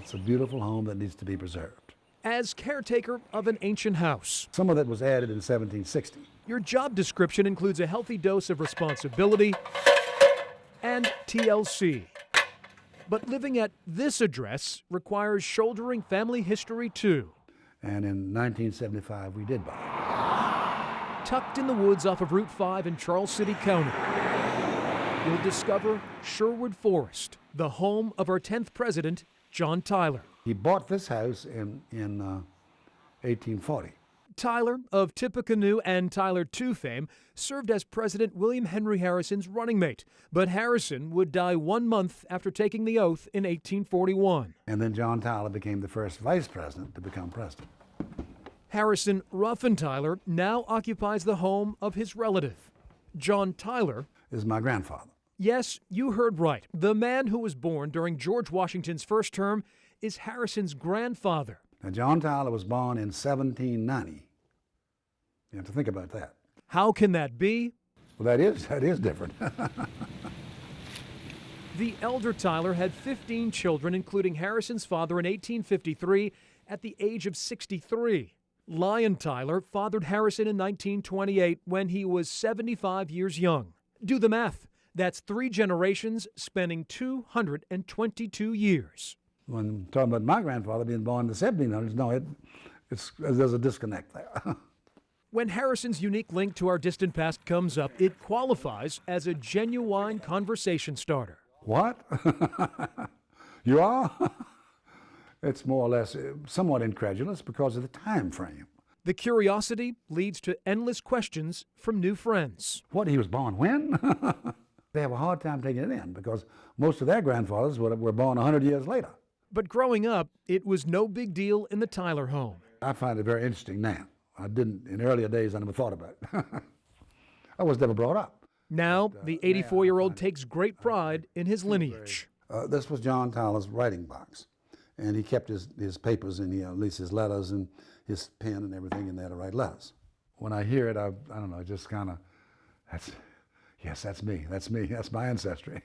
It's a beautiful home that needs to be preserved. As caretaker of an ancient house, Some of it was added in 1760. your job description includes a healthy dose of responsibility and TLC. But living at this address requires shouldering family history too. And in 1975, we did buy it. Tucked in the woods off of Route 5 in Charles City County, you'll discover Sherwood Forest, the home of our 10th president, John Tyler. He bought this house in 1840. Tyler, of Tippecanoe and Tyler II fame, served as President William Henry Harrison's running mate, but Harrison would die 1 month after taking the oath in 1841. And then John Tyler became the first vice president to become president. Harrison Ruffin Tyler now occupies the home of his relative. John Tyler Is my grandfather. Yes, you heard right. The man who was born during George Washington's first term is Harrison's grandfather. Now, John Tyler was born in 1790. You have to think about that. How can that be? Well, that is different. The elder Tyler had 15 children, including Harrison's father in 1853 at the age of 63. Lyon Tyler fathered Harrison in 1928 when he was 75 years young. Do the math. That's 3 generations spanning 222 years. When talking about my grandfather being born in the 1700s, no, there's a disconnect there. When Harrison's unique link to our distant past comes up, it qualifies as a genuine conversation starter. What? You are? It's more or less somewhat incredulous because of the time frame. The curiosity leads to endless questions from new friends. What, he was born when? They have a hard time taking it in because most of their grandfathers were born 100 years later. But growing up, it was no big deal in the Tyler home. I find it very interesting now. I didn't, in earlier days, I never thought about it. I was never brought up. Now, the 84-year-old takes great pride in his lineage. This was John Tyler's writing box. And he kept his papers and at least his letters and his pen and everything in there to write letters. When I hear it, I don't know, just kind of, that's me, that's my ancestry.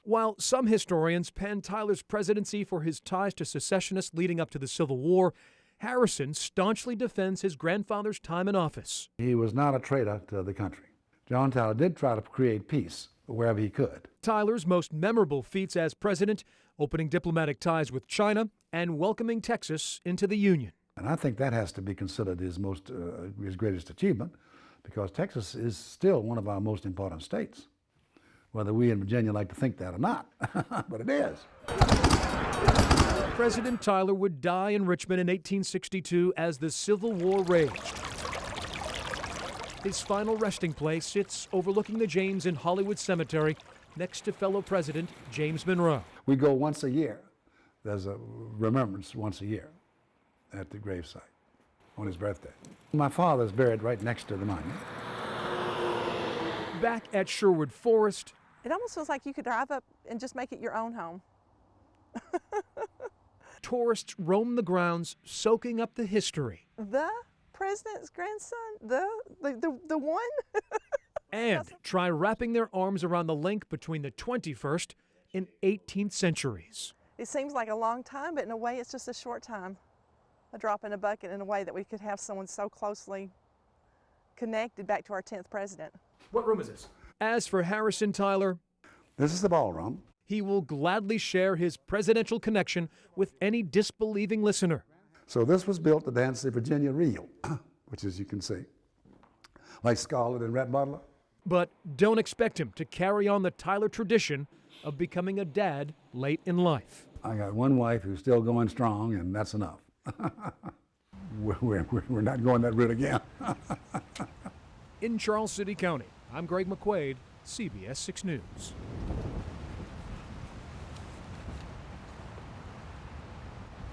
While some historians pen Tyler's presidency for his ties to secessionists leading up to the Civil War, Harrison staunchly defends his grandfather's time in office. He was not a traitor to the country. John Tyler did try to create peace wherever he could. Tyler's most memorable feats as president, opening diplomatic ties with China and welcoming Texas into the Union. And I think that has to be considered his greatest achievement because Texas is still one of our most important states, whether we in Virginia like to think that or not, but it is. President Tyler would die in Richmond in 1862 as the Civil War raged. His final resting place sits overlooking the James in Hollywood Cemetery next to fellow President James Monroe. We go once a year. There's a remembrance once a year at the gravesite on his birthday. My father's buried right next to the monument. Back at Sherwood Forest, it almost feels like you could drive up and just make it your own home. tourists roam the grounds, soaking up the history. The president's grandson? The one? And try wrapping their arms around the link between the 21st and 18th centuries. It seems like a long time, but in a way it's just a short time. A drop in a bucket in a way that we could have someone so closely connected back to our 10th president. What room is this? As for Harrison Tyler, this is the ballroom. He will gladly share his presidential connection with any disbelieving listener. So this was built to dance the Virginia reel, which as you can see, like Scarlett and Rhett Butler. But don't expect him to carry on the Tyler tradition of becoming a dad late in life. I got one wife who's still going strong, and that's enough. We're not going that route again. In Charles City County, I'm Greg McQuade, CBS 6 News.